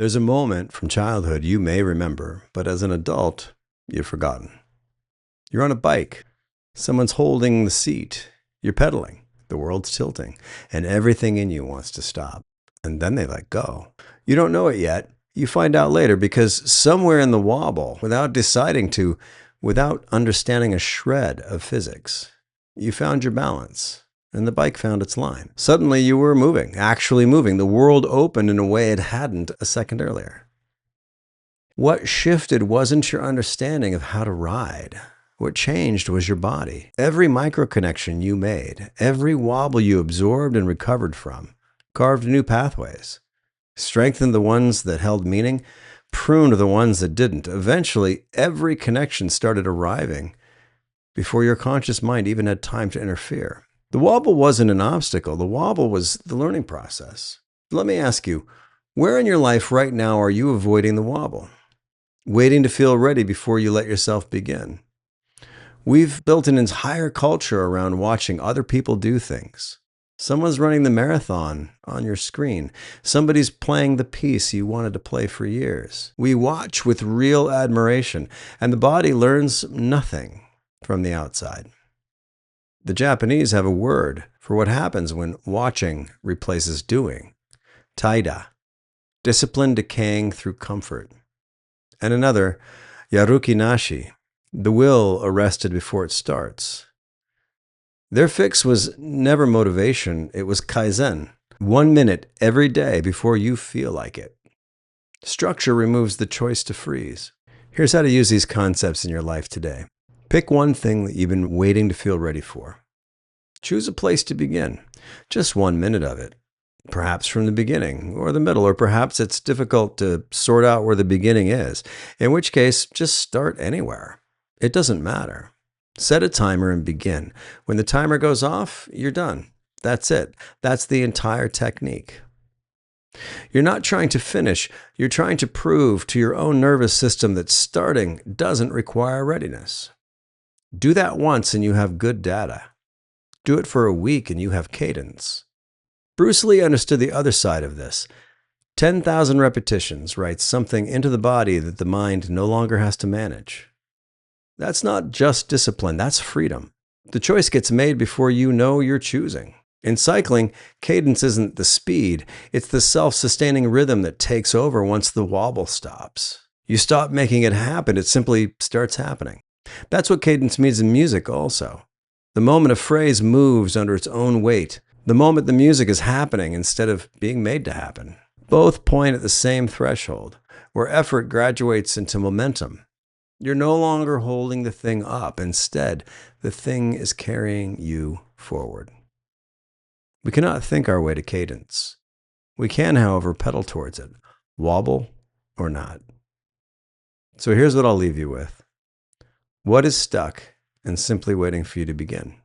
There's a moment from childhood you may remember, but as an adult, you've forgotten. You're on a bike. Someone's holding the seat. You're pedaling. The world's tilting, and everything in you wants to stop. And then they let go. You don't know it yet. You find out later because somewhere in the wobble, without deciding to, without understanding a shred of physics, you found your balance. And the bike found its line. Suddenly you were moving, actually moving. The world opened in a way it hadn't a second earlier. What shifted wasn't your understanding of how to ride. What changed was your body. Every microconnection you made, every wobble you absorbed and recovered from, carved new pathways, strengthened the ones that held meaning, pruned the ones that didn't. Eventually, every connection started arriving before your conscious mind even had time to interfere. The wobble wasn't an obstacle. The wobble was the learning process. Let me ask you, where in your life right now are you avoiding the wobble? Waiting to feel ready before you let yourself begin. We've built an entire culture around watching other people do things. Someone's running the marathon on your screen. Somebody's playing the piece you wanted to play for years. We watch with real admiration, and the body learns nothing from the outside. The Japanese have a word for what happens when watching replaces doing. Taida, discipline decaying through comfort. And another, yaruki nashi, the will arrested before it starts. Their fix was never motivation, it was Kaizen. 1 minute every day before you feel like it. Structure removes the choice to freeze. Here's how to use these concepts in your life today. Pick one thing that you've been waiting to feel ready for. Choose a place to begin. Just 1 minute of it. Perhaps from the beginning or the middle, or perhaps it's difficult to sort out where the beginning is, in which case just start anywhere. It doesn't matter. Set a timer and begin. When the timer goes off, you're done. That's it. That's the entire technique. You're not trying to finish. You're trying to prove to your own nervous system that starting doesn't require readiness. Do that once and you have good data. Do it for a week and you have cadence. Bruce Lee understood the other side of this. 10,000 repetitions writes something into the body that the mind no longer has to manage. That's not just discipline, that's freedom. The choice gets made before you know you're choosing. In cycling, cadence isn't the speed, it's the self-sustaining rhythm that takes over once the wobble stops. You stop making it happen, it simply starts happening. That's what cadence means in music also. The moment a phrase moves under its own weight, the moment the music is happening instead of being made to happen. Both point at the same threshold, where effort graduates into momentum. You're no longer holding the thing up. Instead, the thing is carrying you forward. We cannot think our way to cadence. We can, however, pedal towards it, wobble or not. So here's what I'll leave you with. What is stuck and simply waiting for you to begin?